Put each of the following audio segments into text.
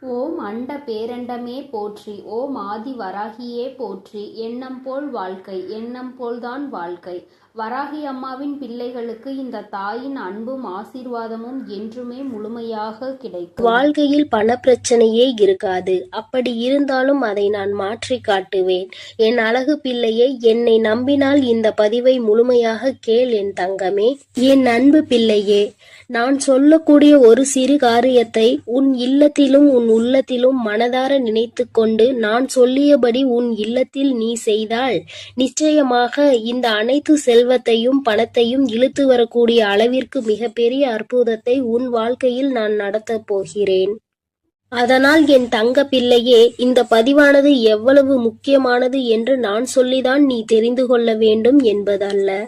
ஓம் அண்ட பேரண்டமே போற்றி, ஓம் ஆதி வராகியே போற்றி. எண்ணம் போல் வாழ்க்கை, எண்ணம் போல்தான் வாழ்க்கை. வராகி அம்மாவின் பிள்ளைகளுக்கு இந்த தாயின் அன்பும் ஆசீர்வாதமும் என்றுமே முழுமையாக கிடைக்கும். வாழ்க்கையில் பணப்பிரச்சனையே இருக்காது. அப்படி இருந்தாலும் அதை நான் மாற்றி காட்டுவேன். என் அழகு பிள்ளையை, என்னை நம்பினால் இந்த பதிவை முழுமையாக கேள் என் தங்கமே. என் அன்பு பிள்ளையே, நான் சொல்லக்கூடிய ஒரு சிறு காரியத்தை உன் இல்லத்திலும் உன் உள்ளத்திலும் மனதார நினைத்து கொண்டு நான் சொல்லியபடி உன் இல்லத்தில் நீ செய்தால் நிச்சயமாக இந்த அனைத்து செல்வத்தையும் பணத்தையும் இழுத்து வரக்கூடிய அளவிற்கு மிகப்பெரிய அற்புதத்தை உன் வாழ்க்கையில் நான் நடத்தப் போகிறேன். அதனால் என் தங்க பிள்ளையே, இந்த பதிவானது எவ்வளவு முக்கியமானது என்று நான் சொல்லிதான் நீ தெரிந்து கொள்ள வேண்டும் என்பதல்ல.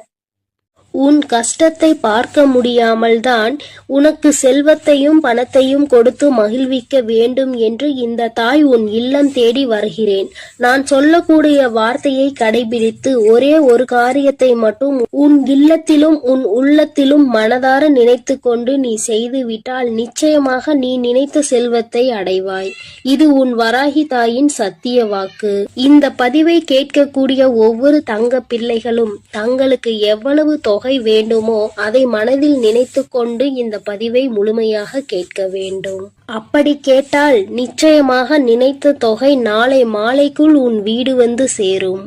உன் கஷ்டத்தை பார்க்க முடியாமல் தான் உனக்கு செல்வத்தையும் பணத்தையும் கொடுத்து மகிழ்விக்க வேண்டும் என்று இந்த தாய் உன் இல்லம் தேடி வருகிறேன். நான் சொல்லக்கூடிய வார்த்தையை கடைபிடித்து ஒரே ஒரு காரியத்தை மட்டும் உன் இல்லத்திலும் உன் உள்ளத்திலும் மனதார நினைத்து கொண்டு நீ செய்துவிட்டால் நிச்சயமாக நீ நினைத்த செல்வத்தை அடைவாய். இது உன் வராகி தாயின் சத்திய வாக்கு. இந்த பதிவை கேட்கக்கூடிய ஒவ்வொரு தங்க பிள்ளைகளும் தங்களுக்கு எவ்வளவு தொகை வேண்டுமோ அதை மனதில் நினைத்து கொண்டு இந்த பதிவை முழுமையாக கேட்க வேண்டும். அப்படி கேட்டால் நிச்சயமாக நினைத்த தொகை நாளை மாலைக்குள் உன் வீடு வந்து சேரும்.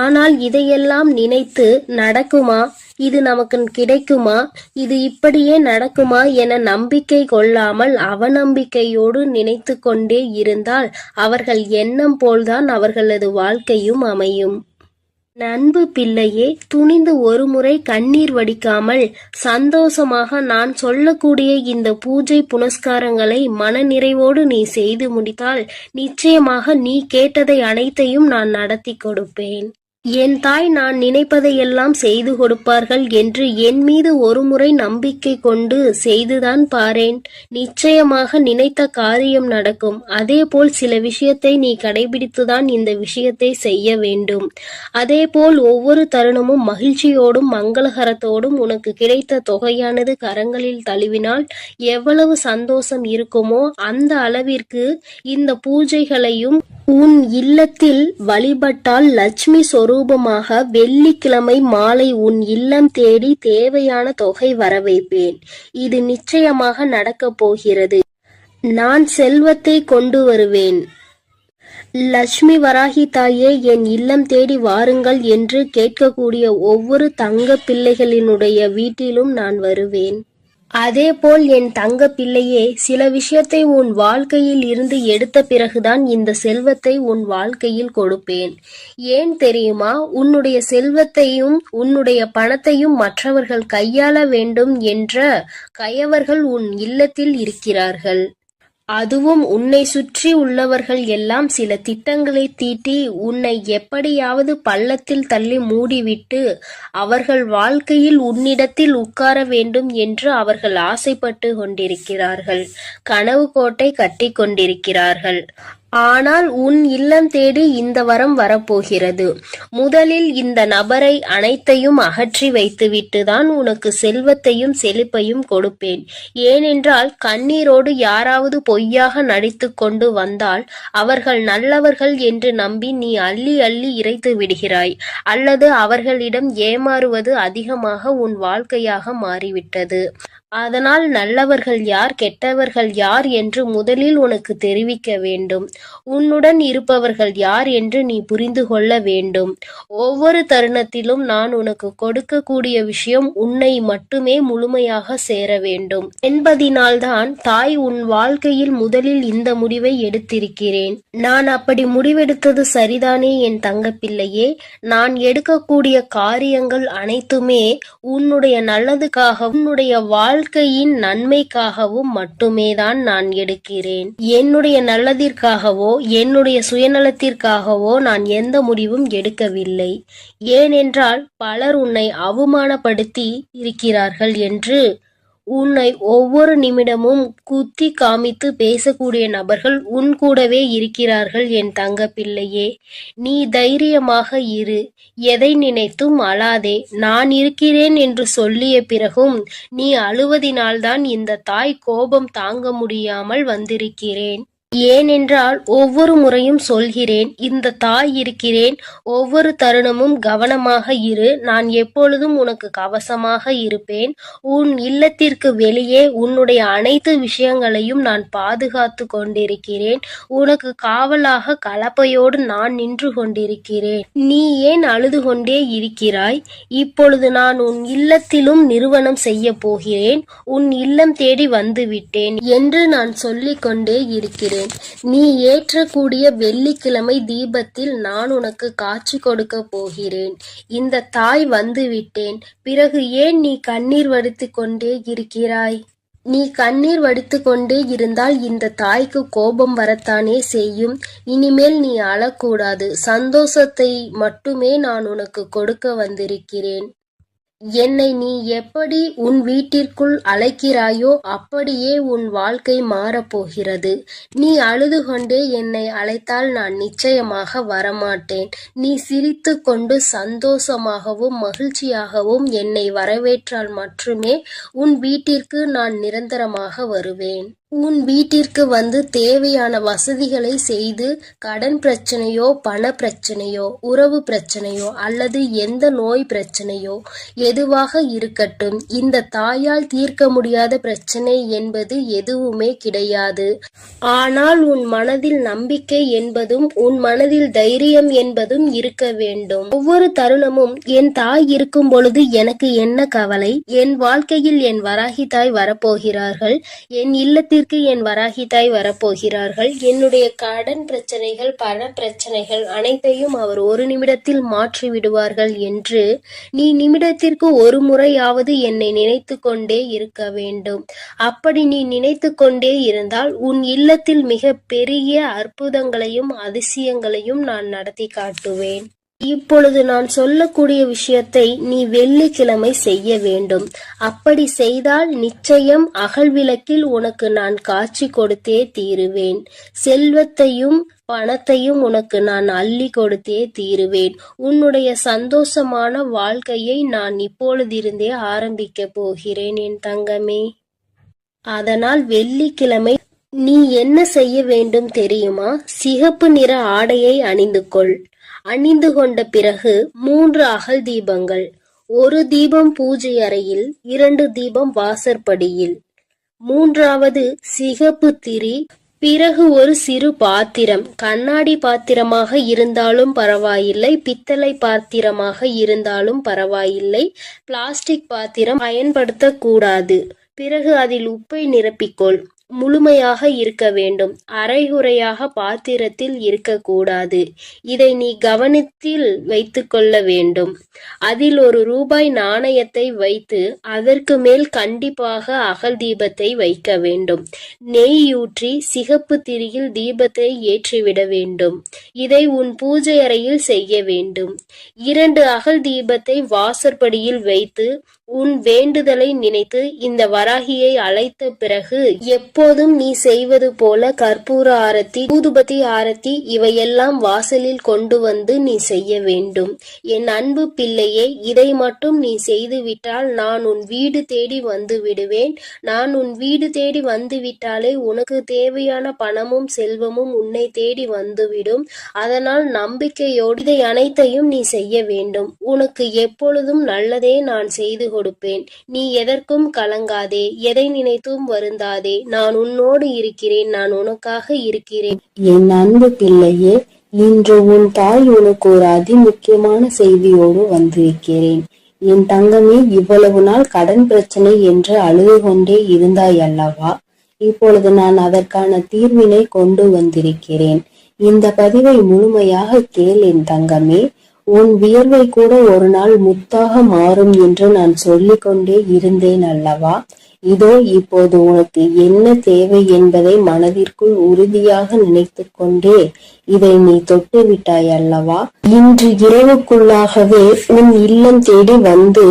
ஆனால் இதையெல்லாம் நினைத்து நடக்குமா, இது நமக்கு கிடைக்குமா, இது இப்படியே நடக்குமா என நம்பிக்கை கொள்ளாமல் அவநம்பிக்கையோடு நினைத்து கொண்டே இருந்தால் அவர்கள் எண்ணம் போல்தான் அவர்களது வாழ்க்கையும் அமையும். அன்பு பிள்ளையே, துணிந்து ஒருமுறை கண்ணீர் வடிக்காமல் சந்தோஷமாக நான் சொல்லக்கூடிய இந்த பூஜை புனஸ்காரங்களை மன நிறைவோடு நீ செய்து முடித்தால் நிச்சயமாக நீ கேட்டதை அனைத்தையும் நான் நடத்தி கொடுப்பேன். என் தாய் நான் நினைப்பதையெல்லாம் செய்து கொடுப்பார்கள் என்று என் மீது ஒருமுறை நம்பிக்கை கொண்டு செய்துதான் பாரேன். நிச்சயமாக நினைத்த காரியம் நடக்கும். அதேபோல் சில விஷயத்தை நீ கடைபிடித்துதான் இந்த விஷயத்தை செய்ய வேண்டும். அதேபோல் ஒவ்வொரு தருணமும் மகிழ்ச்சியோடும் மங்களகரத்தோடும் உனக்கு கிடைத்த தொகையானது கரங்களில் தழுவினால் எவ்வளவு சந்தோஷம் இருக்குமோ அந்த அளவிற்கு இந்த பூஜைகளையும் உன் இல்லத்தில் வழிபட்டால் லட்சுமி சொரூபமாக வெள்ளிக்கிழமை மாலை உன் இல்லம் தேடி தேவையான தொகை வரவைப்பேன். இது நிச்சயமாக நடக்கப் போகிறது. நான் செல்வத்தை கொண்டு வருவேன். லட்சுமி வராகி தாயே, என் இல்லம் தேடி வாருங்கள் என்று கேட்கக்கூடிய ஒவ்வொரு தங்க பிள்ளைகளினுடைய வீட்டிலும் நான் வருவேன். அதேபோல் என் தங்க பிள்ளையே, சில விஷயத்தை உன் வாழ்க்கையில் இருந்து எடுத்த பிறகுதான் இந்த செல்வத்தை உன் வாழ்க்கையில் கொடுப்பேன். ஏன் தெரியுமா? உன்னுடைய செல்வத்தையும் உன்னுடைய பணத்தையும் மற்றவர்கள் கையாள வேண்டும் என்ற கயவர்கள் உன் இல்லத்தில் இருக்கிறார்கள். அதுவும் உன்னை சுற்றி உள்ளவர்கள் எல்லாம் சில திட்டங்களை தீட்டி உன்னை எப்படியாவது பள்ளத்தில் தள்ளி மூடிவிட்டு அவர்கள் வாழ்க்கையில் உன்னிடத்தில் உட்கார வேண்டும் என்று அவர்கள் ஆசைப்பட்டு கொண்டிருக்கிறார்கள். கனவு கோட்டை கட்டி கொண்டிருக்கிறார்கள். ஆனால் உன் இல்லம் தேடி இந்த வரம் வரப்போகிறது. முதலில் இந்த நபரை அனைத்தையும் அகற்றி வைத்துவிட்டு தான் உனக்கு செல்வத்தையும் செழிப்பையும் கொடுப்பேன். ஏனென்றால் கண்ணீரோடு யாராவது பொய்யாக நடித்து கொண்டு வந்தால் அவர்கள் நல்லவர்கள் என்று நம்பி நீ அள்ளி அள்ளி இறைத்து விடுகிறாய். அல்லது அவர்களிடம் ஏமாறுவது அதிகமாக உன் வாழ்க்கையாக மாறிவிட்டது. அதனால் நல்லவர்கள் யார் கெட்டவர்கள் யார் என்று முதலில் உனக்கு தெரிவிக்க வேண்டும். உன்னுடன் இருப்பவர்கள் யார் என்று நீ புரிந்து கொள்ள வேண்டும். ஒவ்வொரு தருணத்திலும் நான் உனக்கு கொடுக்கக்கூடிய விஷயம் உன்னை மட்டுமே முழுமையாக சேர வேண்டும் என்பதினால்தான் தாய் உன் வாழ்க்கையில் முதலில் இந்த முடிவை எடுத்திருக்கிறேன். நான் அப்படி முடிவெடுத்தது சரிதானே என் தங்கப்பிள்ளையே? நான் எடுக்கக்கூடிய காரியங்கள் அனைத்துமே உன்னுடைய நல்லதுக்காக உன்னுடைய வாழ்க்கையின் நன்மைக்காகவும் மட்டுமேதான் நான் எடுக்கிறேன். என்னுடைய நல்லதிற்காகவோ என்னுடைய சுயநலத்திற்காகவோ நான் எந்த முடிவும் எடுக்கவில்லை. ஏனென்றால் பலர் உன்னை அவமானப்படுத்தி இருக்கிறார்கள் என்று உன்னை ஒவ்வொரு நிமிடமும் குத்தி காமித்து பேசக்கூடிய நபர்கள் உன் கூடவே இருக்கிறார்கள் என் தங்க பிள்ளையே. நீ தைரியமாக இரு. எதை நினைத்தும் அழாதே. நான் இருக்கிறேன் என்று சொல்லிய பிறகும் நீ அழுவதினால்தான் இந்த தாய் கோபம் தாங்க முடியாமல் வந்திருக்கிறேன். ஏனென்றால் ஒவ்வொரு முறையும் சொல்கிறேன், இந்த தாய் இருக்கிறேன், ஒவ்வொரு தருணமும் கவனமாக இரு, நான் எப்பொழுதும் உனக்கு கவசமாக இருப்பேன். உன் இல்லத்திற்கு வெளியே உன்னுடைய அனைத்து விஷயங்களையும் நான் பாதுகாத்து கொண்டிருக்கிறேன். உனக்கு காவலாக கலப்பையோடு நான் நின்று கொண்டிருக்கிறேன். நீ ஏன் அழுது கொண்டே இருக்கிறாய்? இப்பொழுது நான் உன் இல்லத்திலும் நிறுவனம் செய்ய போகிறேன். உன் இல்லம் தேடி வந்துவிட்டேன் என்று நான் சொல்லிக் கொண்டே இருக்கிறேன். நீ ஏற்றக்கூடிய வெள்ளிக்கிழமை தீபத்தில் நான் உனக்கு காட்சி கொடுக்க போகிறேன். இந்த தாய் வந்துவிட்டேன். பிறகு ஏன் நீ கண்ணீர் வடித்துக் கொண்டே இருக்கிறாய்? நீ கண்ணீர் வடித்துக் கொண்டே இருந்தால் இந்த தாய்க்கு கோபம் வரத்தானே செய்யும். இனிமேல் நீ அழக்கூடாது. சந்தோஷத்தை மட்டுமே நான் உனக்கு கொடுக்க வந்திருக்கிறேன். என்னை நீ எப்படி உன் வீட்டிற்குள் அழைக்கிறாயோ அப்படியே உன் வாழ்க்கை மாறப்போகிறது. நீ அழுது கொண்டே என்னை அழைத்தால் நான் நிச்சயமாக வரமாட்டேன். நீ சிரித்து கொண்டு சந்தோஷமாகவும் மகிழ்ச்சியாகவும் என்னை வரவேற்றால் மட்டுமே உன் வீட்டிற்கு நான் நிரந்தரமாக வருவேன். உன் வீட்டிற்கு வந்து தேவையான வசதிகளை செய்து கடன் பிரச்சனையோ, பண பிரச்சனையோ, உறவு பிரச்சனையோ அல்லது எந்த நோய் பிரச்சனையோ எதுவாக இருக்கட்டும், இந்த தாயால் தீர்க்க முடியாத பிரச்சனை என்பது எதுவுமே கிடையாது. ஆனால் உன் மனதில் நம்பிக்கை என்பதும் உன் மனதில் தைரியம் என்பதும் இருக்க வேண்டும். ஒவ்வொரு தருணமும் என் தாய் இருக்கும் பொழுது எனக்கு என்ன கவலை? என் வாழ்க்கையில் என் வராகி தாய் வரப்போகிறார்கள். என் இல்லத்தில் என் வராகி தாய் வரப்போகிறார்கள். என்னுடைய கடன் பிரச்சனைகள், பண பிரச்சனைகள் அனைத்தையும் அவர் ஒரு நிமிடத்தில் மாற்றி விடுவார்கள் என்று நீ நிமிடத்திற்கு ஒரு முறையாவது என்னை நினைத்து கொண்டே இருக்க வேண்டும். அப்படி நீ நினைத்து கொண்டே இருந்தால் உன் இல்லத்தில் மிக பெரிய அற்புதங்களையும் அதிசயங்களையும் நான் நடத்தி காட்டுவேன். இப்பொழுது நான் சொல்லக்கூடிய விஷயத்தை நீ வெள்ளிக்கிழமை செய்ய வேண்டும். அப்படி செய்தால் நிச்சயம் அகல் விளக்கில் உனக்கு நான் காட்சி கொடுத்தே தீருவேன். செல்வத்தையும் பணத்தையும் உனக்கு நான் அள்ளி கொடுத்தே தீருவேன். உன்னுடைய சந்தோஷமான வாழ்க்கையை நான் இப்பொழுதிருந்தே ஆரம்பிக்க போகிறேன் என் தங்கமே. அதனால் வெள்ளிக்கிழமை நீ என்ன செய்ய வேண்டும் தெரியுமா? சிகப்பு நிற ஆடையை அணிந்து கொள். அணிந்து கொண்ட பிறகு 3 அகல் தீபங்கள், 1 தீபம் பூஜை அறையில், 2 தீபம் வாசற்படியில், 3வது சிகப்பு திரி. பிறகு ஒரு சிறு பாத்திரம், கண்ணாடி பாத்திரமாக இருந்தாலும் பரவாயில்லை, பித்தளை பாத்திரமாக இருந்தாலும் பரவாயில்லை, பிளாஸ்டிக் பாத்திரம் பயன்படுத்தக்கூடாது. பிறகு அதில் உப்பை நிரப்பிக்கொள். முழுமையாக இருக்க வேண்டும். அரைகுறையாக பாத்திரத்தில் இருக்கக்கூடாது. இதை நீ கவனத்தில் வைத்து கொள்ள வேண்டும். அதில் ₹1 நாணயத்தை வைத்து அதற்கு மேல் கண்டிப்பாக அகல் தீபத்தை வைக்க வேண்டும். நெய்யூற்றி சிகப்பு திரியில் தீபத்தை ஏற்றிவிட வேண்டும். இதை உன் பூஜை அறையில் செய்ய வேண்டும். 2 அகல் தீபத்தை வாசற்படியில் வைத்து உன் வேண்டுதலை நினைத்து இந்த வராகியை அழைத்த பிறகு எப்போதும் நீ செய்வது போல கற்பூர ஆரத்தி, ஊதுபத்தி ஆரத்தி இவையெல்லாம் வாசலில் கொண்டு வந்து நீ செய்ய வேண்டும். என் அன்பு பிள்ளையே, இதை மட்டும் நீ செய்துவிட்டால் நான் உன் வீடு தேடி வந்து விடுவேன். நான் உன் வீடு தேடி வந்து விட்டாலே உனக்கு தேவையான பணமும் செல்வமும் உன்னை தேடி வந்துவிடும். அதனால் நம்பிக்கையோடு இதை அனைத்தையும் நீ செய்ய வேண்டும். உனக்கு எப்பொழுதும் நல்லதே நான் செய்து கொடுப்பேன். நீ எதற்கும் கலங்காதே, எதை நினைத்தும் வருந்தாதே. நான் உன்னோடு இருக்கிறேன், நான் உனக்காக இருக்கிறேன். என் அன்பு பிள்ளையே, இன்று உன் தாய் உனக்கு ஒரு அதிமுக்கியமான செய்தியோடு வந்திருக்கிறேன். என் தங்கமே, இவ்வளவு நாள் கடன் பிரச்சனை என்று அழுது கொண்டே இருந்தாய் அல்லவா? இப்பொழுது நான் அதற்கான தீர்வினை கொண்டு வந்திருக்கிறேன். இந்த பதிவை முழுமையாக கேள் என் தங்கமே. உன் வியர்வை கூட ஒரு நாள் முத்தாக மாறும் என்று நான் சொல்லிக்கொண்டே இருந்தேன் அல்லவா? இதோ இப்போது உனக்கு என்ன தேவை என்பதை மனதிற்குள் உறுதியாக நினைத்து கொண்டே இதை நீ தொட்டு விட்டாய் அல்லவா? இன்று இரவுக்குள்ளாகவே உன் இல்லம் தேடி வந்து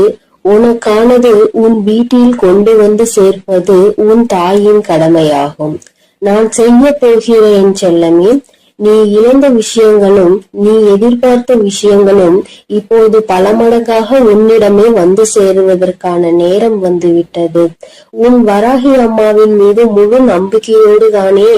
உனக்கானது உன் வீட்டில் கொண்டு வந்து சேர்ப்பது உன் தாயின் கடமையாகும். நான் செய்ய போகிறேன் செல்லமே. நீ இழந்த விஷயங்களும் நீ எதிர்பார்த்த விஷயங்களும் இப்போது பல மடங்காக உன்னிடமே வந்து சேருவதற்கான நேரம் வந்துவிட்டது. உன் வராகி அம்மாவின் மீது முழு நம்பிக்கையோடு தானே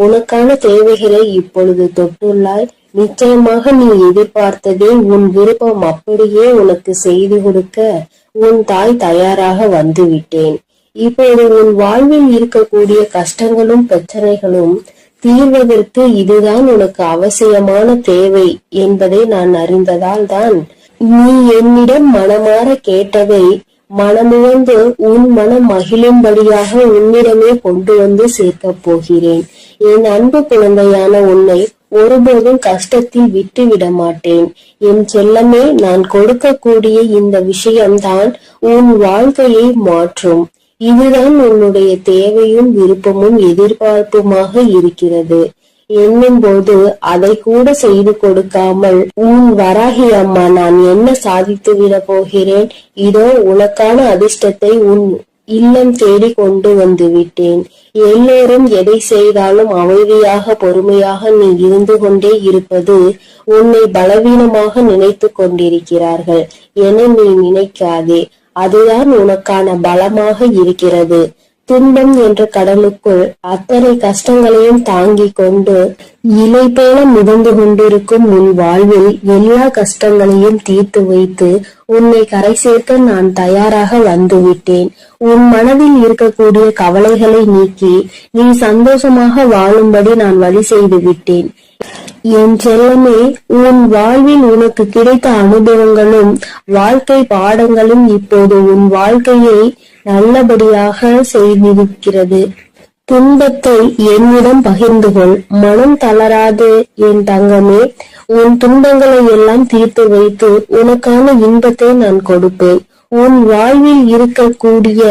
உனக்கான தேவைகளை இப்பொழுது தொட்டுள்ளாய். நிச்சயமாக நீ எதிர்பார்த்ததே உன் விருப்பம் அப்படியே உனக்கு செய்து கொடுக்க உன் தாய் தயாராக வந்துவிட்டேன். இப்போது உன் வாழ்வில் இருக்கக்கூடிய கஷ்டங்களும் பிரச்சனைகளும் தீர்வதற்கு இதுதான் உனக்கு அவசியமான தேவை என்பதை நான் அறிந்ததால் தான் நீ என்னிடம் மனமாற கேட்டதை மனமுவந்து உன் மனம் மகிழும்படியாக உன்னிடமே கொண்டு வந்து சேர்க்கப் போகிறேன். என் அன்பு குழந்தையான உன்னை ஒருபோதும் கஷ்டத்தில் விட்டு விட மாட்டேன். என் செல்லமே, நான் கொடுக்கக்கூடிய இந்த விஷயம்தான் உன் வாழ்க்கையை மாற்றும். இதுதான் உன்னுடைய தேவையும் விருப்பமும் எதிர்பார்ப்புமாக இருக்கிறது என்னும் போது அதை கூட செய்து கொடுக்காமல் உன் வராகி அம்மா நான் என்ன சாதித்து விட போகிறேன், இதோ உனக்கான அதிர்ஷ்டத்தை உன் இல்லம் தேடி கொண்டு வந்து விட்டேன். எல்லோரும் எதை செய்தாலும் அமைதியாக பொறுமையாக நீ இருந்து கொண்டே இருப்பது உன்னை பலவீனமாக நினைத்து கொண்டிருக்கிறார்கள் என நீ நினைக்காதே. அதுதான் உனக்கான பலமாக இருக்கிறது. துன்பம் என்ற கடலுக்குள் அத்தனை கஷ்டங்களையும் தாங்கிக் கொண்டு இலை போல மிதந்து கொண்டிருக்கும் உன் வாழ்வில் எல்லா கஷ்டங்களையும் தீர்த்து வைத்து உன்னை கரை சேர்க்க நான் தயாராக வந்துவிட்டேன். உன் மனதில் இருக்கக்கூடிய கவலைகளை நீக்கி நீ சந்தோஷமாக வாழும்படி நான் வழி செய்து விட்டேன். என் செல்லமே, உன் வாழ்வில் உனக்கு கிடைத்த அனுபவங்களும் வாழ்க்கை பாடங்களும் இப்போது உன் வாழ்க்கையை நல்லபடியாக செய்திருக்கிறது. துன்பத்தை என்னிடம் பகிர்ந்து கொள், மனம் தளராது என் தங்கமே. உன் துன்பங்களை எல்லாம் தீர்த்து வைத்து உனக்கான இன்பத்தை நான் கொடுப்பேன். உன் வாழ்வில் இருக்கக்கூடிய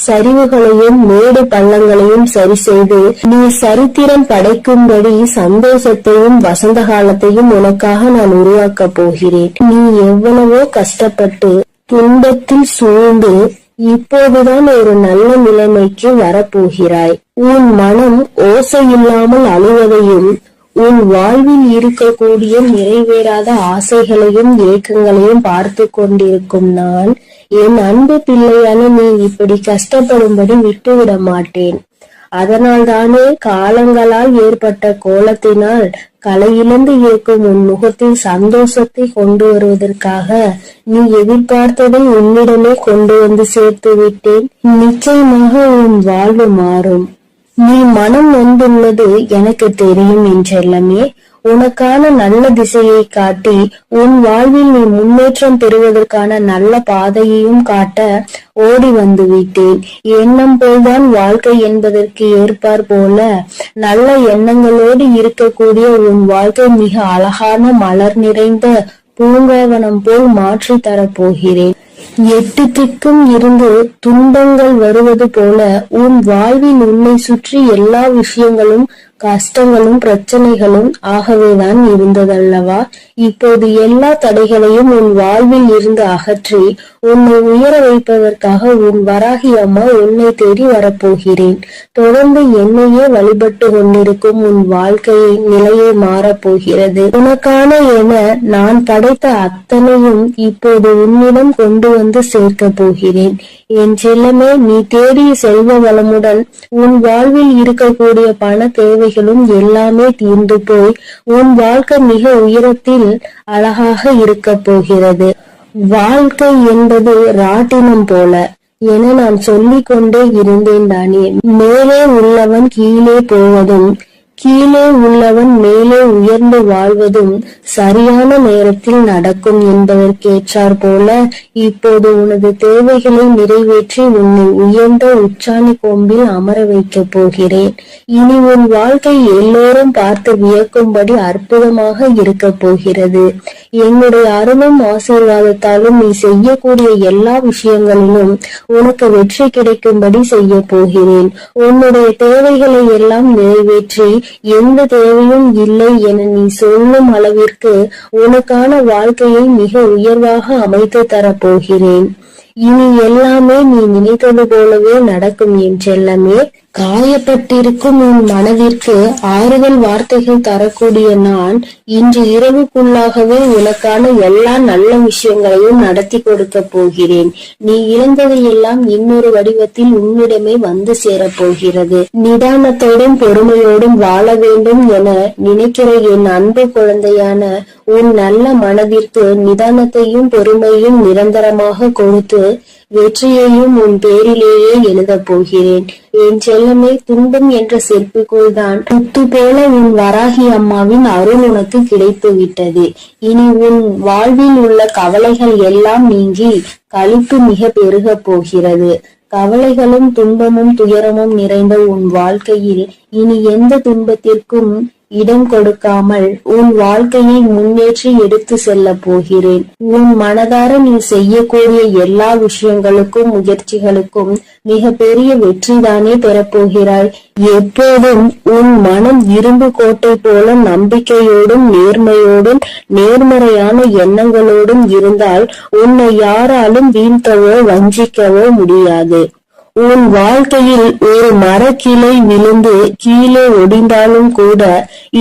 சரிவுகளையும் மேடு பள்ளங்களையும் சரி செய்து நீ சரித்திரம் படைக்கும்படி சந்தோஷத்தையும் வசந்த காலத்தையும் உனக்காக நான் உருவாக்கப் போகிறேன். நீ எவ்வளவோ கஷ்டப்பட்டு துன்பத்தில் சூழ்ந்து இப்போதுதான் ஒரு நல்ல நிலைமைக்கு வரப்போகிறாய். உன் மனம் ஓசை இல்லாமல் அழுவதையும் உன் வாழ்வில் இருக்கக்கூடிய நிறைவேறாத ஆசைகளையும் ஏக்கங்களையும் பார்த்து கொண்டிருக்கும் நான் என் அன்பு பிள்ளையான நீ இப்படி கஷ்டப்படும்படி விட்டுவிட மாட்டேன். அதனால் தானே காலங்களால் ஏற்பட்ட கோலத்தினால் கலையிழந்து இருக்கும் உன் முகத்தில் சந்தோஷத்தை கொண்டு வருவதற்காக நீ எதிர்பார்த்ததை உன்னிடமே கொண்டு வந்து சேர்த்து விட்டேன். நிச்சயமாக உன் வாழ்வு மாறும். நீ மனம் நொந்துள்ளது எனக்கு தெரியும் என் செல்லமே. உனக்கான நல்ல திசையை காட்டி உன் வாழ்வில் நீ முன்னேற்றம் பெறுவதற்கான நல்ல பாதையையும் காட்ட ஓடி வந்து விட்டேன். எண்ணம் போல்தான் வாழ்க்கை என்பதற்கு ஏற்பார் போல நல்ல எண்ணங்களோடு இருக்கக்கூடிய உன் வாழ்க்கை மிக அழகான மலர் நிறைந்த பூங்காவனம் போல் மாற்றி தரப்போகிறேன். 8 திக்கும் இருந்து துன்பங்கள் வருவது போல உன் வாழ்வில் உன்னை சுற்றி எல்லா விஷயங்களும் கஷ்டங்களும் பிரச்சனைகளும் ஆகவேதான் இருந்ததல்லவா? இப்போது எல்லா தடைகளையும் உன் வாழ்வில் இருந்து அகற்றி உன்னை உயர வைப்பதற்காக உன் வராகி அம்மா உன்னை தேடி வரப்போகிறேன். தொடர்ந்து என்னையே வழிபட்டு கொண்டிருக்கும் உன் வாழ்க்கையை நிலையை மாறப்போகிறது. உனக்கான என நான் படைத்த அத்தனையும் இப்போது உன்னிடம் கொண்டு வந்து சேர்க்க போகிறேன். என் செல்லமே, நீ தேடிய செல்வ வளமுடன் உன் வாழ்வில் இருக்கக்கூடிய பண தேவைகளும் எல்லாமே தீர்ந்து போய் உன் வாழ்க்கை மிக உயரத்தில் அழகாக இருக்க போகிறது. வாழ்க்கை என்பது ராட்டினம் போல என நான் சொல்லிக் கொண்டே இருந்தேன் தானே. மேலே உள்ளவன் கீழே போவதும் கீழே உள்ளவன் மேலே உயர்ந்து வாழ்வதும் சரியான நேரத்தில் நடக்கும் என்பதற்கேற்றார் போல இப்போது உனது தேவைகளை நிறைவேற்றி உன்னை உயர்ந்த உச்சாணி கொம்பில் அமர வைக்கப் போகிறேன். இனி உன் வாழ்க்கை எல்லோரும் பார்த்து வியக்கும்படி அற்புதமாக இருக்க போகிறது. என்னுடைய அருளும் ஆசீர்வாதத்தாலும் நீ செய்யக்கூடிய எல்லா விஷயங்களிலும் உனக்கு வெற்றி கிடைக்கும்படி செய்ய போகிறேன். உன்னுடைய தேவைகளை எல்லாம் நிறைவேற்றி எந்த தேவையும் இல்லை என நீ சொல்லும் அளவிற்கு உனக்கான வாழ்க்கையை மிக உயர்வாக அமைத்து தரப்போகிறேன். இனி எல்லாமே நீ நினைத்தது போலவே நடக்கும் என் செல்லமே. காயப்பட்டிருக்கும் உன் மனதிற்கு ஆறுதல் வார்த்தைகள் தரக்கூடிய நான் இன்று இரவுக்குள்ளாகவே உனக்கான எல்லா நல்ல விஷயங்களையும் நடத்தி கொடுக்க போகிறேன். நீ இழந்ததையெல்லாம் இன்னொரு வடிவத்தில் உன்னிடமே வந்து சேரப்போகிறது. நிதானத்தோடும் பொறுமையோடும் வாழ வேண்டும் என நினைக்கிற என் அன்பு குழந்தையான உன் நல்ல மனதிற்கு நிதானத்தையும் பொறுமையும் நிரந்தரமாக கொடுத்து வெற்றியையும் உன் பேரிலேயே எழுதப் போகிறேன். என் செல்லமே, துன்பம் என்ற செருப்புக்குள் தான் முத்து போல உன் வராகி அம்மாவின் அருள் உனக்கு கிடைத்து விட்டது. இனி உன் வாழ்வில் உள்ள கவலைகள் எல்லாம் நீங்கி களிப்பு மிக பெருக போகிறது. கவலைகளும் துன்பமும் துயரமும் நிறைந்த உன் வாழ்க்கையில் இனி எந்த துன்பத்திற்கும் இடம் கொடுக்காமல் உன் வாழ்க்கையை முன்னேற்றி எடுத்து செல்ல போகிறேன். உன் மனதார நீ செய்யக்கூடிய எல்லா விஷயங்களுக்கும் முயற்சிகளுக்கும் மிக பெரிய வெற்றிதானே பெறப்போகிறாய். எப்போதும் உன் மனம் இரும்பு கோட்டை போல நம்பிக்கையோடும் நேர்மையோடும் நேர்மறையான எண்ணங்களோடும் இருந்தால் உன்னை யாராலும் வீழ்த்தவோ வஞ்சிக்கவோ முடியாது. உன் வாழ்க்கையில் ஒரு மரக்கிளை விழுந்து கீழே ஒடிந்தாலும் கூட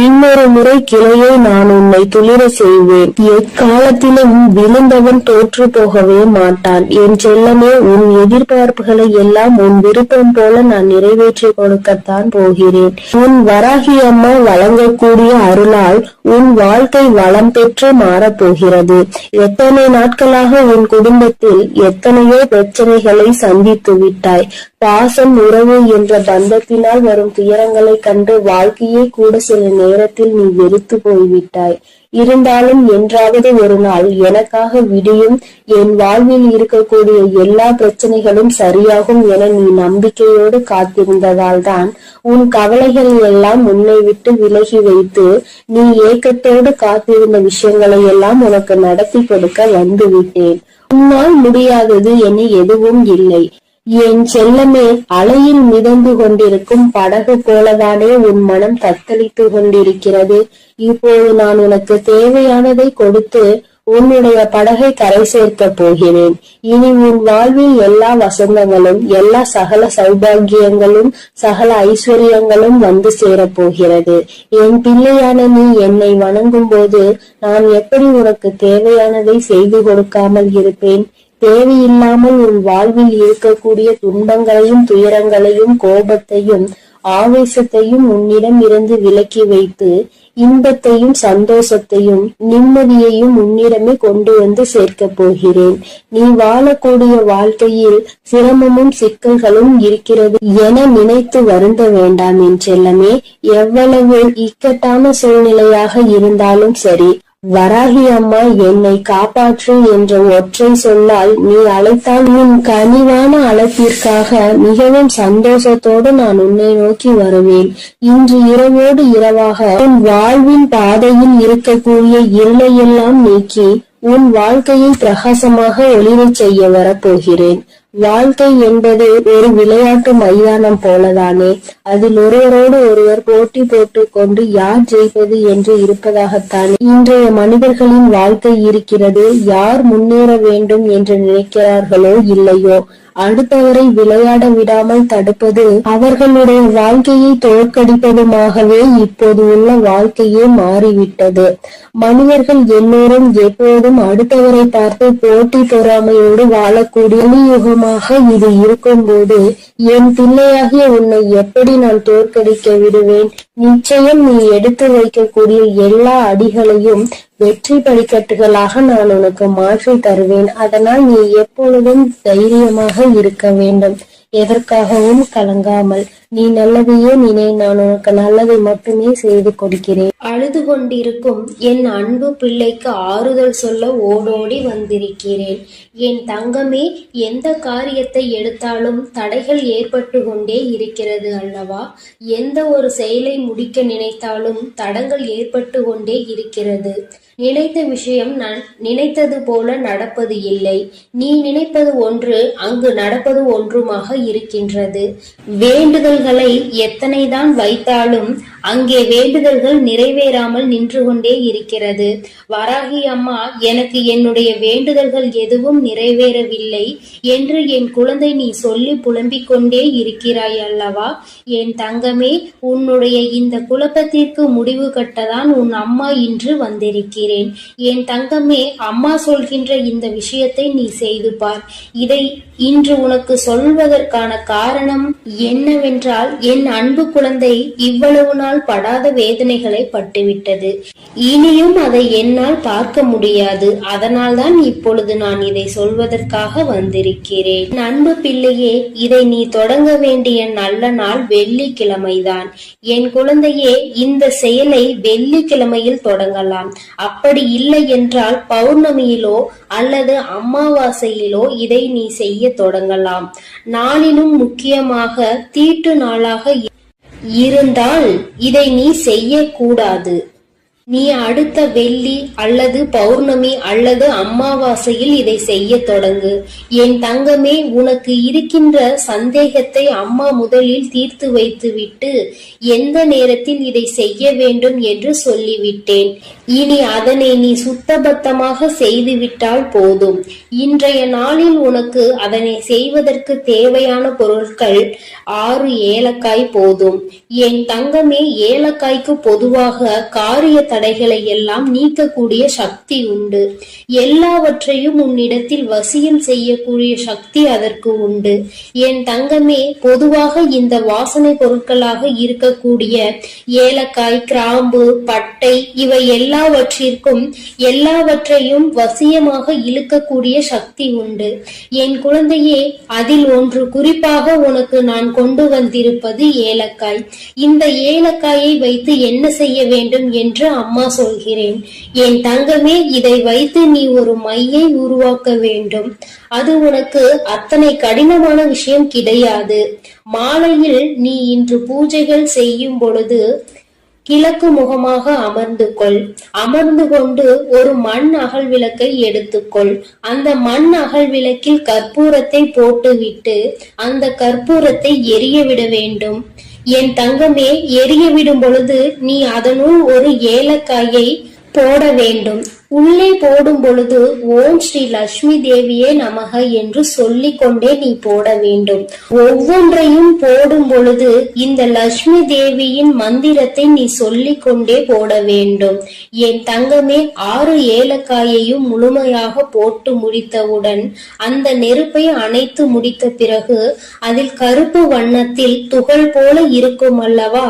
இன்னொரு முறை கிளையை நான் உன்னை துளிர செய்வேன். எக்காலத்திலும் விழுந்தவன் தோற்று போகவே மாட்டான். என் செல்லமே, உன் எதிர்பார்ப்புகளை எல்லாம் உன் விருப்பம் போல நான் நிறைவேற்றி கொடுக்கத்தான் போகிறேன். உன் வராகி அம்மா வழங்கக்கூடிய அருளால் உன் வாழ்க்கை வளம் பெற்று மாறப்போகிறது. எத்தனை நாட்களாக உன் குடும்பத்தில் எத்தனையோ பிரச்சனைகளை சந்தித்து விட்டாய். பாசம், உறவு என்ற பந்தத்தினால் வரும் துயரங்களை கண்டு வாழ்க்கையே கூட சில நேரத்தில் நீ வெறுத்து போய்விட்டாய். இருந்தாலும் என்றாவது ஒரு நாள் எனக்காக விடியும், என் வாழ்வில் இருக்கக்கூடிய எல்லா பிரச்சனைகளும் சரியாகும் என நீ நம்பிக்கையோடு காத்திருந்ததால் தான் உன் கவலைகள் எல்லாம் உன்னை விட்டு விலகி வைத்து நீ ஏக்கத்தோடு காத்திருந்த விஷயங்களை எல்லாம் உனக்கு நடத்தி கொடுக்க வந்து விட்டேன். உன்னால் முடியாதது என எதுவும் இல்லை. என் செல்லமே, அலையில் மிதந்து கொண்டிருக்கும் படகு போலதானே உன் மனம் தத்தளித்து கொண்டிருக்கிறது. இப்போது நான் உனக்கு தேவையானதை கொடுத்து உன்னுடைய படகை கரை சேர்க்க போகிறேன். இனி உன் வாழ்வில் எல்லா வசந்தங்களும், எல்லா சகல சௌபாகியங்களும், சகல ஐஸ்வர்யங்களும் வந்து சேரப் போகிறது. என் பிள்ளையான நீ என்னை வணங்கும் போது நான் எப்படி உனக்கு தேவையானதை செய்து கொடுக்காமல் இருப்பேன்? தேவையில்லாமல் உன் வாழ்வில் இருக்கக்கூடிய துன்பங்களையும் துயரங்களையும் கோபத்தையும் ஆவேசத்தையும் உன்னிடம் இருந்து விலக்கி வைத்து இன்பத்தையும் சந்தோஷத்தையும் நிம்மதியையும் உன்னிடமே கொண்டு வந்து சேர்க்க போகிறேன். நீ வாழக்கூடிய வாழ்க்கையில் சிரமமும் சிக்கல்களும் இருக்கிறது என நினைத்து வருந்த வேண்டாம் என் செல்லமே. எவ்வளவு இக்கட்டான சூழ்நிலையாக இருந்தாலும் சரி, வராகி அம்மா என்னை காப்பாற்று என்ற ஒற்றை சொல்லால் நீ அழைத்தால் உன் கனிவான அழைப்பிற்காக மிகவும் சந்தோஷத்தோடு நான் உன்னை நோக்கி வருவேன். இன்று இரவோடு இரவாக உன் வாழ்வின் பாதையில் இருக்கக்கூடிய இருளையெல்லாம் நீக்கி உன் வாழ்க்கையை பிரகாசமாக ஒளிரச் செய்ய வரப்போகிறேன். வாழ்க்கை என்பது ஒரு விளையாட்டு மைதானம் போலதானே. அதில் ஒருவரோடு ஒருவர் போட்டி போட்டு கொண்டு யார் ஜெயிப்பது என்று இருப்பதாகத்தானே இன்றைய மனிதர்களின் வாழ்க்கை இருக்கிறது. யார் முன்னேற வேண்டும் என்று நினைக்கிறார்களோ இல்லையோ, அடுத்தவரை விளையாட விடாமல் தடுப்பது அவர்களுடைய வாழ்க்கையை தோற்கடிப்பதுமாகவே இப்போது உள்ள வாழ்க்கையே மாறிவிட்டது. மனிதர்கள் எல்லோரும் எப்போதும் அடுத்தவரை பார்த்து போட்டி பொறாமையோடு வாழக்கூடிய யுகமாக இது இருக்கும்போது என் பிள்ளையாகிய உன்னை எப்படி நான் தோற்கடிக்க விடுவேன்? நிச்சயம் நீ எடுத்து வைக்கக்கூடிய எல்லா அடிகளையும் வெற்றி படிக்கட்டுகளாக நான் உனக்கு மாற்றி தருவேன். அதனால் நீ எப்பொழுதும் தைரியமாக இருக்க வேண்டும். எதற்காகவும் கலங்காமல் நீ நல்லதையே நினை. நான் உனக்கு நல்லதை மட்டுமே செய்து கொடுக்கிறேன். அழுது கொண்டிருக்கும் என் அன்பு பிள்ளைக்கு ஆறுதல் சொல்ல ஓடோடி வந்திருக்கிறேன். என் தங்கமே, எந்த காரியத்தை எடுத்தாலும் தடைகள் ஏற்பட்டு கொண்டே இருக்கிறது அல்லவா? எந்த ஒரு செயலை முடிக்க நினைத்தாலும் தடங்கள் ஏற்பட்டு கொண்டே இருக்கிறது. நினைத்த விஷயம் நான் நினைத்தது போல நடப்பது இல்லை. நீ நினைப்பது ஒன்று, அங்கு நடப்பது ஒன்றுமாக இருக்கின்றது. வேண்டுதல்களை எத்தனைதான் வைத்தாலும் அங்கே வேண்டுதல்கள் நிறைவேறாமல் நின்று கொண்டே இருக்கிறது. வராகி அம்மா, எனக்கு என்னுடைய வேண்டுதல்கள் எதுவும் நிறைவேறவில்லை என்று என் குழந்தை நீ சொல்லி புலம்பிக் கொண்டே இருக்கிறாய் அல்லவா? என் தங்கமே, உன்னுடைய இந்த குழப்பத்திற்கு முடிவு கட்டதான் உன் அம்மா இன்று வந்திருக்கிறேன். என் தங்கமே, அம்மா சொல்கின்ற இந்த விஷயத்தை நீ செய்து பார். இதை இன்று உனக்கு சொல்வதற்கான காரணம் என்னவென்றால், என் அன்பு குழந்தை இவ்வளவு நாள் படாத வேதனைகளை பட்டுவிட்டது. இனியும் அதை என்னால் பார்க்க முடியாது. அதனால்தான் இப்பொழுது நான் இதை சொல்வதற்காக வந்திருக்கிறேன். என் அன்பு பிள்ளையே, இதை நீ தொடங்க வேண்டிய நல்ல நாள் வெள்ளிக்கிழமைதான். என் குழந்தையே, இந்த செயலை வெள்ளிக்கிழமையில் தொடங்கலாம். அப்படி இல்லை என்றால் பௌர்ணமியிலோ அல்லது அமாவாசையிலோ இதை நீ செய்ய தொடங்கலாம். நாளிலும் முக்கியமாக தீட்டு நாளாக இருந்தால் இதை நீ செய்யக்கூடாது. நீ அடுத்த வெள்ளி அல்லது பௌர்ணமி அல்லது அமாவாசையில் இதை செய்ய தொடங்கு. என் தங்கமே, உனக்கு இருக்கின்ற சந்தேகத்தை அம்மா முதலில் தீர்த்து வைத்துவிட்டு எந்த நேரத்தில் இதை செய்ய வேண்டும் என்று சொல்லிவிட்டேன். இனி அதனை நீ சுத்தபத்தமாக செய்துவிட்டால் போதும். இன்றைய நாளில் உனக்கு அதனை செய்வதற்கு தேவையான பொருட்கள் 6 ஏலக்காய் போதும். என் தங்கமே, ஏலக்காய்க்கு பொதுவாக காரிய தடைகளை எல்லாம் நீக்கக்கூடிய சக்தி உண்டு. எல்லாவற்றையும் உன்னிடத்தில் வசியம் செய்யக்கூடிய சக்தி அதற்கு உண்டு. என் தங்கமே, பொதுவாக இந்த வாசனை பொருட்களாக இருக்கக்கூடிய ஏலக்காய், கிராம்பு, பட்டை இவை எல்லாவற்றையும் வசியமாக இழுக்கக்கூடிய சக்தி உண்டு. என் குழந்தையே, அதில் ஒன்று குறிப்பாக உனக்கு நான் கொண்டு வந்திருப்பது ஏலக்காய். இந்த ஏலக்காயை வைத்து என்ன செய்ய வேண்டும் என்று அம்மா சொல்கிறேன். என் தங்கமே, இதை வைத்து நீ ஒரு மையை உருவாக்க வேண்டும். அது உனக்கு அத்தனை கடினமான விஷயம் கிடையாது. மாலையில் நீ இன்று பூஜைகள் செய்யும் பொழுது கிழக்கு முகமாக அமர்ந்து கொண்டு ஒரு மண் அகல் விளக்கை எடுத்துக்கொள். அந்த மண் அகல் விளக்கில் கற்பூரத்தை போட்டுவிட்டு அந்த கற்பூரத்தை எரிய விட வேண்டும். என் தங்கமே, எரிய விடும் பொழுது நீ அதனுள் ஒரு ஏலக்காயை போட வேண்டும். உள்ளே போடும் பொழுது ஓம் ஸ்ரீ லட்சுமி தேவியே நமக என்று சொல்லிக் கொண்டே நீ போட வேண்டும். ஒவ்வொன்றையும் போடும் பொழுது இந்த லட்சுமி தேவியின் மந்திரத்தை நீ சொல்லிக் கொண்டே போட வேண்டும். என் தங்கமே, 6 ஏலக்காயையும் முழுமையாக போட்டு முடித்தவுடன் அந்த நெருப்பை அணைத்து முடித்த பிறகு அதில் கருப்பு வண்ணத்தில் துகள் போல இருக்கும் அல்லவா,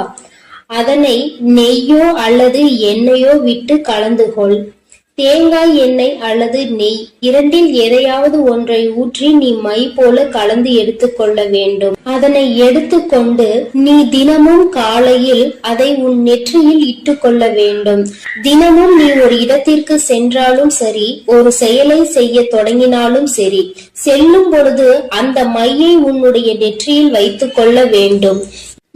அதனை நெய்யோ அல்லது எண்ணெயோ விட்டு கலந்து கொள். தேங்காய் எண்ணெய் அல்லது நெய் இரண்டில் எதையாவது ஒன்றை ஊற்றி நீ மை போல கலந்து எடுத்துக்கொள்ள வேண்டும். அதனை எடுத்துக்கொண்டு நீ தினமும் காலையில் அதை உன் நெற்றியில் இட்டு கொள்ள வேண்டும். தினமும் நீ ஒரு இடத்திற்கு சென்றாலும் சரி, ஒரு செயலை செய்ய தொடங்கினாலும் சரி, செல்லும் பொழுது அந்த மையை உன்னுடைய நெற்றியில் வைத்துக் கொள்ள வேண்டும்.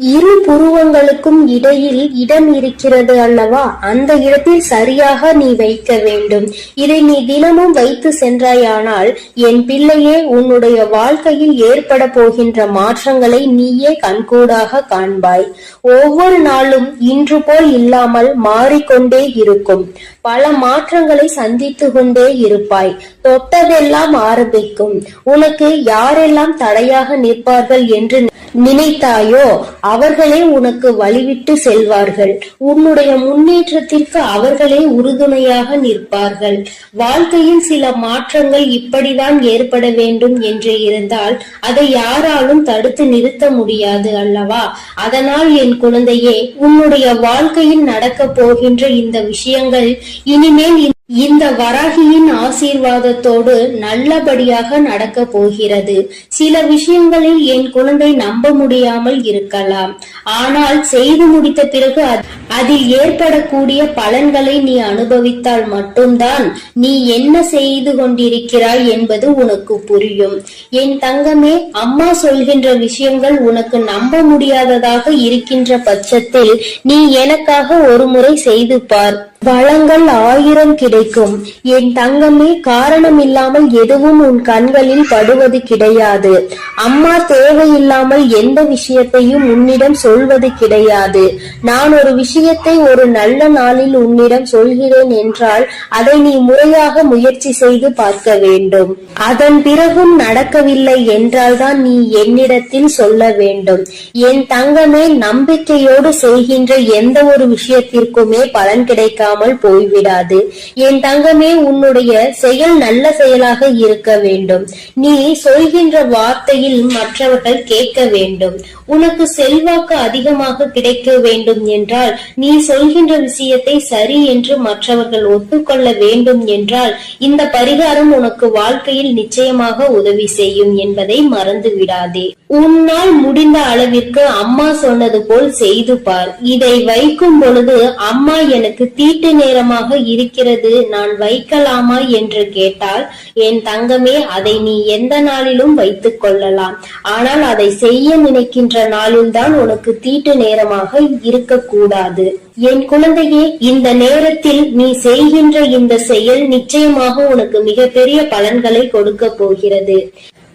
2 புருவங்களுக்கும் இடையில் இடம் இருக்கிறது அல்லவா, அந்த இடத்தில் சரியாக நீ வைக்க வேண்டும். இதை நீ தினமும் வைத்து சென்றாயானால் என் பிள்ளையே, உன்னுடைய வாழ்க்கையில் ஏற்பட போகின்ற மாற்றங்களை நீயே கண்கூடாக காண்பாய். ஒவ்வொரு நாளும் இன்று போல் இல்லாமல் மாறிக்கொண்டே இருக்கும். பல மாற்றங்களை சந்தித்து கொண்டே இருப்பாய். தொட்டதெல்லாம் ஆரம்பிக்கும். உனக்கு யாரெல்லாம் தடையாக நிற்பார்கள் என்று நினைத்தாயோ அவர்களே உனக்கு வழிவிட்டு செல்வார்கள். உன்னுடைய முன்னேற்றத்திற்கு அவர்களே உறுதுணையாக நிற்பார்கள். வாழ்க்கையில் சில மாற்றங்கள் இப்படிதான் ஏற்பட வேண்டும் என்று இருந்தால் அதை யாராலும் தடுத்து நிறுத்த முடியாது அல்லவா? அதனால் என் குழந்தையே, உன்னுடைய வாழ்க்கையில் நடக்க போகின்ற இந்த விஷயங்கள் இனிமேல் இந்த வராகியின் ஆசீர்வாதத்தோடு நல்லபடியாக நடக்க போகிறது. சில விஷயங்களில் என் குழந்தை நம்ப முடியாமல் இருக்கலாம். ஆனால் செய்து முடித்த பிறகு அதில் ஏற்படக்கூடிய பலன்களை நீ அனுபவித்தால் மட்டும்தான் நீ என்ன செய்து கொண்டிருக்கிறாய் என்பது உனக்கு புரியும். என் தங்கமே, அம்மா சொல்கின்ற விஷயங்கள் உனக்கு நம்ப முடியாததாக இருக்கின்ற பட்சத்தில் நீ எனக்காக ஒரு முறை செய்து பார். வளங்கள் 1000 கிடைக்கும். என் தங்கமே, காரணமில்லாமல் எதுவும் உன் கண்களில் படுவது கிடையாது. அம்மா தேவையில்லாமல் எந்த விஷயத்தையும் உன்னிடம் சொல்வது கிடையாது. நான் ஒரு விஷயத்தை ஒரு நல்ல நாளில் உன்னிடம் சொல்கிறேன் என்றால் அதை நீ முறையாக முயற்சி செய்து பார்க்க வேண்டும். அதன் பிறகும் நடக்கவில்லை என்றால்தான் நீ என்னிடத்தில் சொல்ல வேண்டும். என் தங்கமே, நம்பிக்கையோடு செய்கின்ற எந்த ஒரு விஷயத்திற்குமே பலன் கிடைக்காமல் போய்விடாது. என் தங்கமே, உன்னுடைய செயல் நல்ல செயலாக இருக்க வேண்டும். நீ சொல்கின்ற வார்த்தையில் மற்றவர்கள் கேட்க வேண்டும். உனக்கு செல்வாக்கு அதிகமாக கிடைக்க வேண்டும் என்றால் நீ சொல்கின்ற விஷயத்தை சரி என்று மற்றவர்கள் ஒத்துக்கொள்ள வேண்டும் என்றால் இந்த பரிகாரம் உனக்கு வாழ்க்கையில் நிச்சயமாக உதவி செய்யும் என்பதை மறந்து விடாதே. உன்னால் முடிந்த அளவிற்கு அம்மா சொன்னது போல் செய்து பார். இதை வைக்கும் பொழுது அம்மா எனக்கு தீட்டு நேரமாக இருக்கிறது, நான் வைக்கலாமா என்று கேட்டால், என் தங்கமே, அதை நீ எந்த நாளிலும் வைத்துக் கொள்ளலாம். ஆனால் அதை செய்ய நினைக்கின்ற நாளில்தான் உனக்கு தீட்டு நேரமாக இருக்கக்கூடாது. என் குழந்தையே, இந்த நேரத்தில் நீ செய்கின்ற இந்த செயல் நிச்சயமாக உனக்கு மிகப்பெரிய பலன்களை கொடுக்க போகிறது.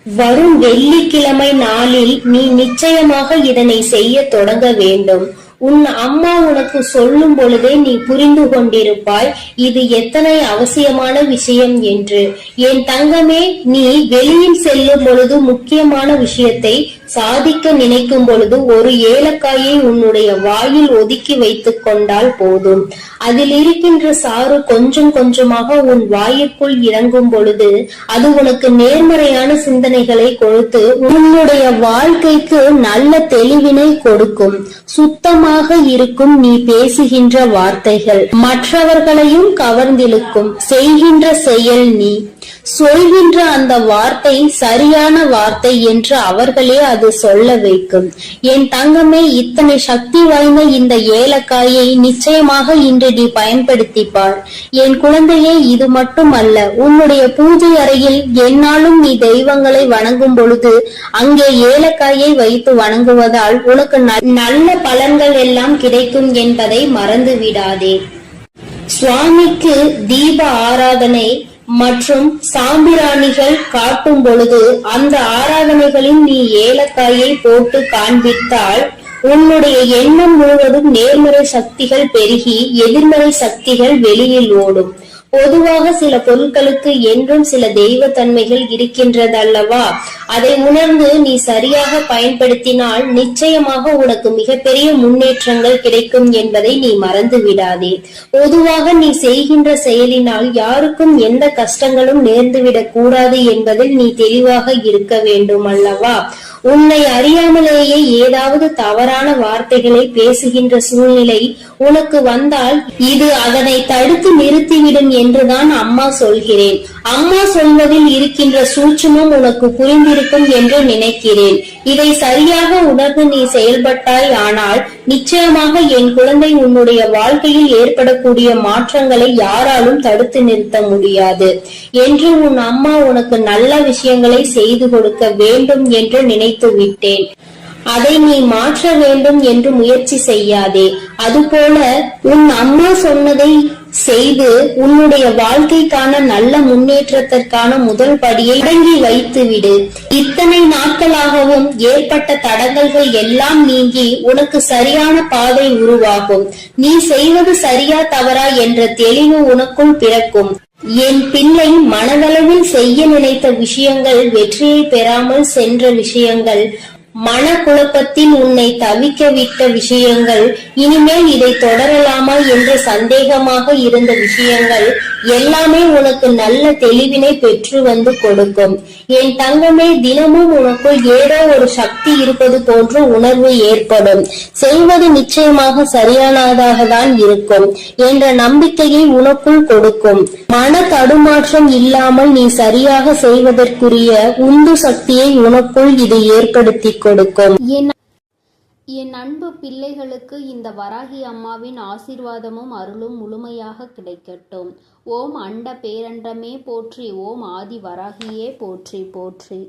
வரும் வெள்ளிக்கிழமை நாளில் நீ நிச்சயமாக இதனை செய்ய தொடங்க வேண்டும். உன் அம்மா உனக்கு சொல்லும் பொழுதே நீ புரிந்து கொண்டிருப்பாய் இது எத்தனை அவசியமான விஷயம் என்று. என் தங்கமே, நீ வெளியில் செல்லும் பொழுது முக்கியமான விஷயத்தை சாதிக்க நினைக்கும் பொழுது ஒரு ஏலக்காயை உன்னுடைய வாயில் ஒதுக்கி வைத்துக் கொண்டால் போதும். அதில் இருக்கின்ற சாறு கொஞ்சம் கொஞ்சமாக உன் வாயிற்குள் இறங்கும் பொழுது அது உனக்கு நேர்மறையான சிந்தனைகளை கொடுத்து உன்னுடைய வாழ்க்கைக்கு நல்ல தெளிவினை கொடுக்கும். சுத்தமாக இருக்கும் நீ பேசுகின்ற வார்த்தைகள் மற்றவர்களையும் கவர்ந்திழுக்கும். செய்கின்ற செயல் நீ சொல்கின்ற அந்த வார்த்தை சரியான வார்த்தை என்று அவர்களே அது சொல்ல வைக்கும். என் தங்கமே, இத்தனை சக்தி வாய்ந்த இந்த ஏலக்காயை நிச்சயமாக இன்று நீ பயன்படுத்திப்பார். என் குழந்தையே, இது மட்டுமல்ல, உன்னுடைய பூஜை அறையில் எந்நாளும் நீ தெய்வங்களை வணங்கும் பொழுது அங்கே ஏலக்காயை வைத்து வணங்குவதால் உனக்கு நல்ல பலன்கள் எல்லாம் கிடைக்கும் என்பதை மறந்து விடாதே. சுவாமிக்கு தீப ஆராதனை மற்றும் சாம்பிராணிகள் காட்டும் பொழுது அந்த ஆராதனைகளில் நீ ஏலக்காயை போட்டு காண்பித்தால் உன்னுடைய எண்ணம் முழுவதும் நேர்மறை சக்திகள் பெருகி எதிர்மறை சக்திகள் வெளியில் ஓடும். பொதுவாக சில பொருட்களுக்கு என்றும் சில தெய்வ தன்மைகள் இருக்கின்றதல்லவா? அதை உணர்ந்து நீ சரியாக பயன்படுத்தினால் நிச்சயமாக உனக்கு மிகப்பெரிய முன்னேற்றங்கள் கிடைக்கும் என்பதை நீ மறந்து விடாதே. பொதுவாக நீ செய்கின்ற செயலினால் யாருக்கும் எந்த கஷ்டங்களும் நேர்ந்துவிடக் கூடாது என்பதில் நீ தெளிவாக இருக்க வேண்டும் அல்லவா? உன்னை அறியாமலேயே ஏதாவது தவறான வார்த்தைகளை பேசுகின்ற சூழ்நிலை உனக்கு வந்தால் இது அதனை தடுத்து நிறுத்திவிடும் என்றுதான் அம்மா சொல்கிறேன். அம்மா சொல்வதில் இருக்கின்ற சூட்சுமம் உனக்கு புரிந்திருக்கும் என்று நினைக்கிறேன். இதை சரியாக உணர்ந்து நீ செயல்பட்டாய் ஆனால் நிச்சயமாக என் குழந்தை உன்னுடைய வாழ்க்கையில் ஏற்படக்கூடிய மாற்றங்களை யாராலும் தடுத்து நிறுத்த முடியாது என்று உன் அம்மா உனக்கு நல்ல விஷயங்களை செய்து கொடுக்க வேண்டும் என்று நினைத்து விட்டேன். அதை நீ மாற்ற வேண்டும் என்று முயற்சி செய்யாதே. அதுபோல உன் அம்மா சொன்னதை செய்து உன்னுடைய வாழ்க்கைக்கான நல்ல முன்னேற்றத்திற்கான முதல் படியை தொடங்கி வைத்துவிடு. இத்தனை நாட்களாகவும் ஏற்பட்ட தடங்கல்கள் எல்லாம் நீங்கி உனக்கு சரியான பாதை உருவாகும். நீ செய்வது சரியா தவறா என்ற தெளிவு உனக்குள் பிறக்கும். என் பிள்ளை, மனதளவில் செய்ய நினைத்த விஷயங்கள் வெற்றியை பெறாமல் சென்ற விஷயங்கள், மனக்குழப்பத்தில் உன்னை தவிக்க விட்ட விஷயங்கள், இனிமேல் இதை தொடரலாமா என்று சந்தேகமாக இருந்த விஷயங்கள் எல்லாமே உனக்கு நல்ல தெளிவினை பெற்று வந்து கொடுக்கும். என் தங்கமே, தினமும் உனக்குள் ஏதோ ஒரு சக்தி இருப்பது போன்ற உணர்வு ஏற்படும். செய்வது நிச்சயமாக சரியானதாக தான் இருக்கும் என்ற நம்பிக்கையை உனக்குள் கொடுக்கும். மன தடுமாற்றம் இல்லாமல் நீ சரியாக செய்வதற்குரிய உந்து சக்தியை உனக்குள் இது ஏற்படுத்தி கொடுக்கும். என் அன்பு பிள்ளைகளுக்கு இந்த வராகி அம்மாவின் ஆசீர்வாதமும் அருளும் முழுமையாக கிடைக்கட்டும். ஓம் அண்ட பேரண்டமே போற்றி, ஓம் ஆதி வராகியே போற்றி போற்றி.